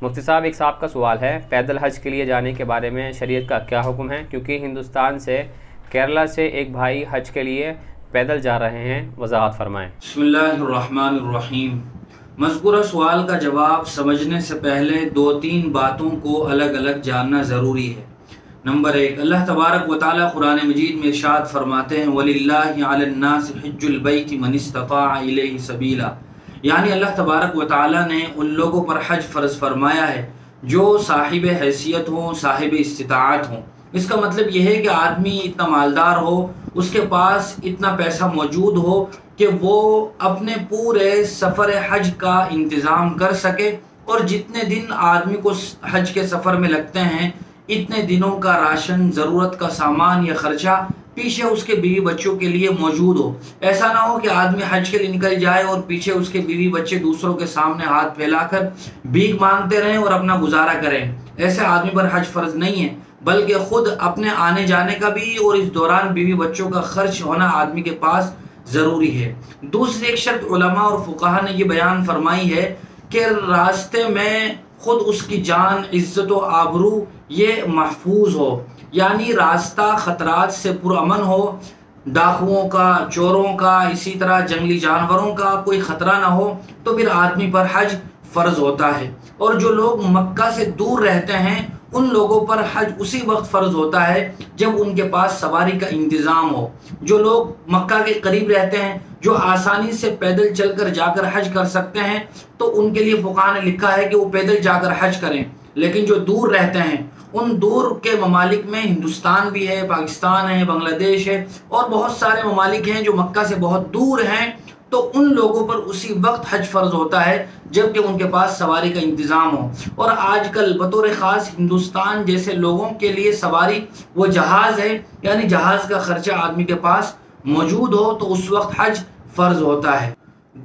مفتی صاحب، ایک صاحب کا سوال ہے، پیدل حج کے لیے جانے کے بارے میں شریعت کا کیا حکم ہے؟ کیونکہ ہندوستان سے کیرلا سے ایک بھائی حج کے لیے پیدل جا رہے ہیں، وضاحت فرمائیں۔ بسم اللہ الرحمن الرحیم۔ مذکورہ سوال کا جواب سمجھنے سے پہلے 2-3 باتوں کو الگ الگ جاننا ضروری ہے۔ نمبر 1، اللہ تبارک و تعالیٰ قرآن مجید میں ارشاد فرماتے ہیں وَلِلَّهِ عَلَى النَّاسِ حِجُّ الْبَيْتِ مَنِ اسْتَطَاعَ إِلَيْهِ سَبِيلًا، یعنی اللہ تبارک و تعالیٰ نے ان لوگوں پر حج فرض فرمایا ہے جو صاحب حیثیت ہوں، صاحب استطاعت ہوں۔ اس کا مطلب یہ ہے کہ آدمی اتنا مالدار ہو، اس کے پاس اتنا پیسہ موجود ہو کہ وہ اپنے پورے سفر حج کا انتظام کر سکے، اور جتنے دن آدمی کو حج کے سفر میں لگتے ہیں اتنے دنوں کا راشن، ضرورت کا سامان یا خرچہ پیچھے اس کے بیوی بچوں کے لیے موجود ہو۔ ایسا نہ ہو کہ آدمی حج کے لیے نکل جائے اور پیچھے اس کے بیوی بچے دوسروں کے سامنے ہاتھ پھیلا کر بھیک مانگتے رہیں اور اپنا گزارا کریں۔ ایسے آدمی پر حج فرض نہیں ہے، بلکہ خود اپنے آنے جانے کا بھی اور اس دوران بیوی بچوں کا خرچ ہونا آدمی کے پاس ضروری ہے۔ دوسری ایک شرط علماء اور فقہا نے یہ بیان فرمائی ہے کہ راستے میں خود اس کی جان، عزت و آبرو یہ محفوظ ہو، یعنی راستہ خطرات سے پرامن ہو، ڈاکوؤں کا، چوروں کا، اسی طرح جنگلی جانوروں کا کوئی خطرہ نہ ہو، تو پھر آدمی پر حج فرض ہوتا ہے۔ اور جو لوگ مکہ سے دور رہتے ہیں ان لوگوں پر حج اسی وقت فرض ہوتا ہے جب ان کے پاس سواری کا انتظام ہو۔ جو لوگ مکہ کے قریب رہتے ہیں، جو آسانی سے پیدل چل کر جا کر حج کر سکتے ہیں، تو ان کے لیے فقہا نے لکھا ہے کہ وہ پیدل جا کر حج کریں۔ لیکن جو دور رہتے ہیں، ان دور کے ممالک میں ہندوستان بھی ہے، پاکستان ہے، بنگلہ دیش ہے، اور بہت سارے ممالک ہیں جو مکہ سے بہت دور ہیں، تو ان لوگوں پر اسی وقت حج فرض ہوتا ہے جب کہ ان کے پاس سواری کا انتظام ہو۔ اور آج کل بطور خاص ہندوستان جیسے لوگوں کے لیے سواری وہ جہاز ہے، یعنی جہاز کا خرچہ آدمی کے پاس موجود ہو تو اس وقت حج فرض ہوتا ہے۔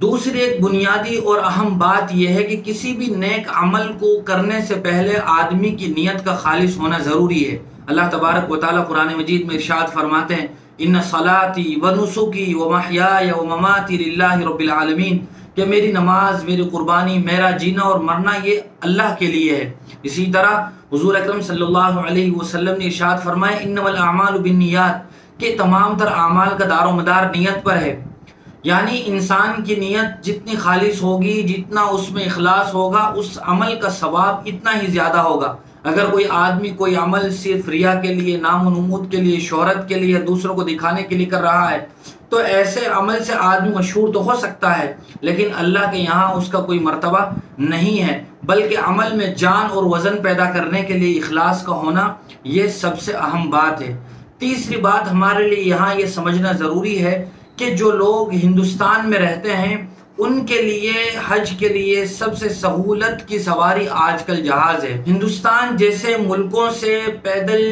دوسری ایک بنیادی اور اہم بات یہ ہے کہ کسی بھی نیک عمل کو کرنے سے پہلے آدمی کی نیت کا خالص ہونا ضروری ہے۔ اللہ تبارک و تعالیٰ قرآن مجید میں ارشاد فرماتے ہیں ان صلاتی و نسکی و محیای و مماتی للہ رب العالمین، کہ میری نماز، میری قربانی، میرا جینا اور مرنا یہ اللہ کے لیے ہے۔ اسی طرح حضور اکرم صلی اللہ علیہ وسلم نے ارشاد فرمایا انما الاعمال بالنیات، کہ تمام تر اعمال کا دار و مدار نیت پر ہے۔ یعنی انسان کی نیت جتنی خالص ہوگی، جتنا اس میں اخلاص ہوگا، اس عمل کا ثواب اتنا ہی زیادہ ہوگا۔ اگر کوئی آدمی کوئی عمل صرف ریا کے لیے، نام و نمود کے لیے، شہرت کے لیے، دوسروں کو دکھانے کے لیے کر رہا ہے، تو ایسے عمل سے آدمی مشہور تو ہو سکتا ہے لیکن اللہ کے یہاں اس کا کوئی مرتبہ نہیں ہے، بلکہ عمل میں جان اور وزن پیدا کرنے کے لیے اخلاص کا ہونا یہ سب سے اہم بات ہے۔ تیسری بات ہمارے لیے یہاں یہ سمجھنا ضروری ہے کہ جو لوگ ہندوستان میں رہتے ہیں ان کے لیے حج کے لیے سب سے سہولت کی سواری آج کل جہاز ہے۔ ہندوستان جیسے ملکوں سے پیدل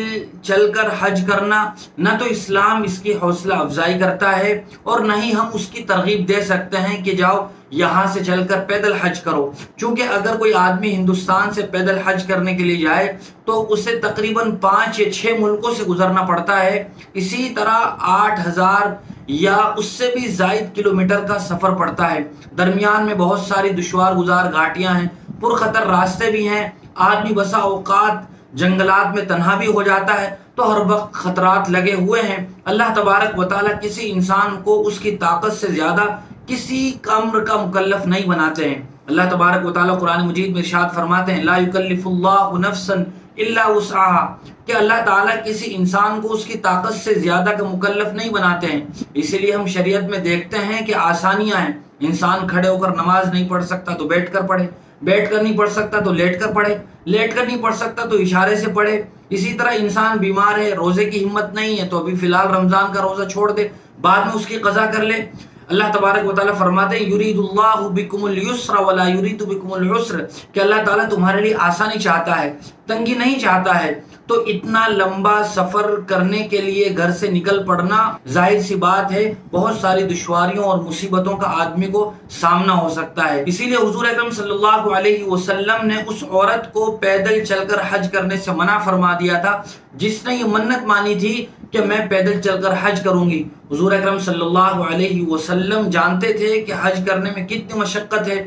چل کر حج کرنا نہ تو اسلام اس کی حوصلہ افزائی کرتا ہے اور نہ ہی ہم اس کی ترغیب دے سکتے ہیں کہ جاؤ یہاں سے چل کر پیدل حج کرو، چونکہ اگر کوئی آدمی ہندوستان سے پیدل حج کرنے کے لیے جائے تو اسے تقریباً 5 یا 6 ملکوں سے گزرنا پڑتا ہے۔ اسی طرح 8000 یا اس سے بھی زائد کلومیٹر کا سفر پڑتا ہے۔ درمیان میں بہت ساری دشوار گزار گھاٹیاں ہیں، پرخطر راستے بھی ہیں، آدمی بسا اوقات جنگلات میں تنہا بھی ہو جاتا ہے، تو ہر وقت خطرات لگے ہوئے ہیں۔ اللہ تبارک و تعالیٰ کسی انسان کو اس کی طاقت سے زیادہ کسی امر کا مکلف نہیں بناتے ہیں۔ اللہ تبارک و تعالیٰ قرآن مجید میں ارشاد فرماتے ہیں لا یکلف اللہ نفسا الا وسعها، کہ اللہ تعالیٰ کسی انسان کو اس کی طاقت سے زیادہ کا مکلف نہیں بناتے ہیں۔ اسی لیے ہم شریعت میں دیکھتے ہیں کہ آسانیاں ہیں، انسان کھڑے ہو کر نماز نہیں پڑھ سکتا تو بیٹھ کر پڑھے، بیٹھ کر نہیں پڑھ سکتا تو لیٹ کر پڑھے، لیٹ کر نہیں پڑھ سکتا تو اشارے سے پڑھے۔ اسی طرح انسان بیمار ہے، روزے کی ہمت نہیں ہے تو ابھی فی الحال رمضان کا روزہ چھوڑ دے، بعد میں اس کی قضا کر لے۔ اللہ تبارک و تعالیٰ فرماتے ہیں یرید اللہ بکم اليسر ولا یرید بکم العسر، کہ اللہ تعالیٰ تمہارے لیے آسانی چاہتا ہے، تنگی نہیں چاہتا ہے۔ تو اتنا لمبا سفر کرنے کے لیے گھر سے نکل پڑنا ظاہر سی بات ہے بہت ساری دشواریوں اور مصیبتوں کا آدمی کو سامنا ہو سکتا ہے۔ اسی لیے حضور اکرم صلی اللہ علیہ وسلم نے اس عورت کو پیدل چل کر حج کرنے سے منع فرما دیا تھا جس نے یہ منت مانی تھی کہ میں پیدل چل کر حج کروں گی۔ حضور اکرم صلی اللہ علیہ وسلم جانتے تھے کہ حج کرنے میں کتنی مشقت ہے،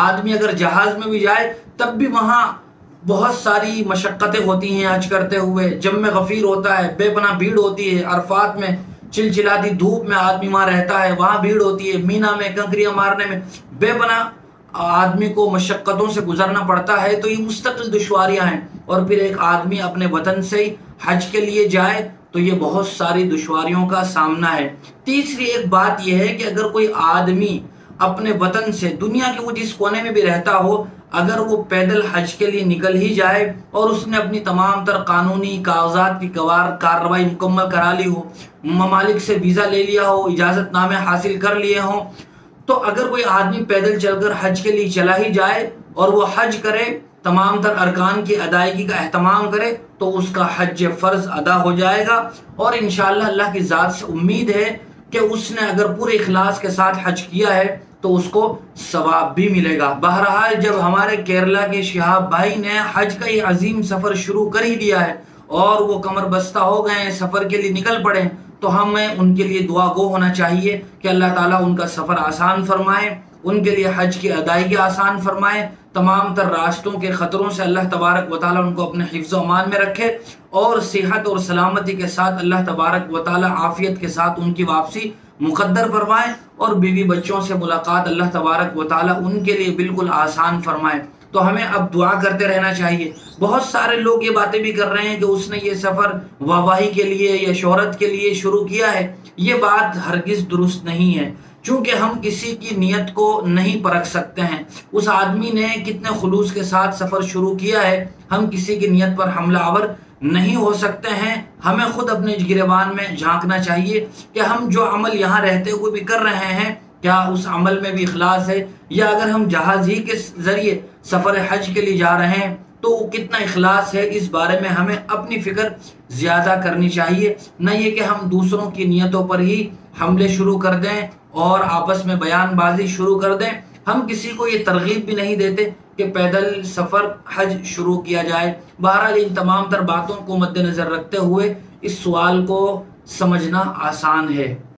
آدمی اگر جہاز میں بھی جائے تب بھی وہاں بہت ساری مشقتیں ہوتی ہیں حج کرتے ہوئے، جم غفیر ہوتا ہے، بے پناہ بھیڑ ہوتی ہے، عرفات میں چلچلاتی دھوپ میں آدمی وہاں رہتا ہے، وہاں بھیڑ ہوتی ہے، مینا میں کنکریاں مارنے میں بے پناہ آدمی کو مشقتوں سے گزرنا پڑتا ہے، تو یہ مستقل دشواریاں ہیں۔ اور پھر ایک آدمی اپنے وطن سے ہی حج کے لیے جائے تو یہ بہت ساری دشواریوں کا سامنا ہے۔ تیسری ایک بات یہ ہے کہ اگر کوئی آدمی اپنے وطن سے دنیا کے وہ جس کونے میں بھی رہتا ہو، اگر وہ پیدل حج کے لیے نکل ہی جائے اور اس نے اپنی تمام تر قانونی کاغذات کی کارروائی مکمل کرا لی ہو، ممالک سے ویزا لے لیا ہو، اجازت نامے حاصل کر لیے ہوں، تو اگر کوئی آدمی پیدل چل کر حج کے لیے چلا ہی جائے اور وہ حج کرے، تمام تر ارکان کی ادائیگی کا اہتمام کرے، تو اس کا حج فرض ادا ہو جائے گا، اور انشاءاللہ اللہ کی ذات سے امید ہے کہ اس نے اگر پورے اخلاص کے ساتھ حج کیا ہے تو اس کو ثواب بھی ملے گا۔ بہرحال جب ہمارے کیرلا کے شہاب بھائی نے حج کا یہ عظیم سفر شروع کر ہی دیا ہے اور وہ کمر بستہ ہو گئے ہیں، سفر کے لیے نکل پڑے، تو ہمیں ان کے لیے دعا گو ہونا چاہیے کہ اللہ تعالیٰ ان کا سفر آسان فرمائے، ان کے لیے حج کی ادائیگی آسان فرمائے، تمام تر راستوں کے خطروں سے اللہ تبارک و تعالیٰ ان کو اپنے حفظ و امان میں رکھے، اور صحت اور سلامتی کے ساتھ اللہ تبارک و تعالیٰ عافیت کے ساتھ ان کی واپسی مقدر فرمائے، اور بیوی بچوں سے ملاقات اللہ تبارک و تعالیٰ ان کے لیے بالکل آسان فرمائے۔ تو ہمیں اب دعا کرتے رہنا چاہیے۔ بہت سارے لوگ یہ باتیں بھی کر رہے ہیں کہ اس نے یہ سفر واہواہی کے لیے یا شہرت کے لیے شروع کیا ہے، یہ بات ہرگز درست نہیں ہے، چونکہ ہم کسی کی نیت کو نہیں پرکھ سکتے ہیں۔ اس آدمی نے کتنے خلوص کے ساتھ سفر شروع کیا ہے، ہم کسی کی نیت پر حملہ آور نہیں ہو سکتے ہیں۔ ہمیں خود اپنے گریبان میں جھانکنا چاہیے کہ ہم جو عمل یہاں رہتے ہوئے بھی کر رہے ہیں، کیا اس عمل میں بھی اخلاص ہے، یا اگر ہم جہاز ہی کے ذریعے سفر حج کے لیے جا رہے ہیں تو کتنا اخلاص ہے، اس بارے میں ہمیں اپنی فکر زیادہ کرنی چاہیے، نہ یہ کہ ہم دوسروں کی نیتوں پر ہی حملے شروع کر دیں اور آپس میں بیان بازی شروع کر دیں۔ ہم کسی کو یہ ترغیب بھی نہیں دیتے کہ پیدل سفر حج شروع کیا جائے۔ بہرحال ان تمام تر باتوں کو مد نظر رکھتے ہوئے اس سوال کو سمجھنا آسان ہے۔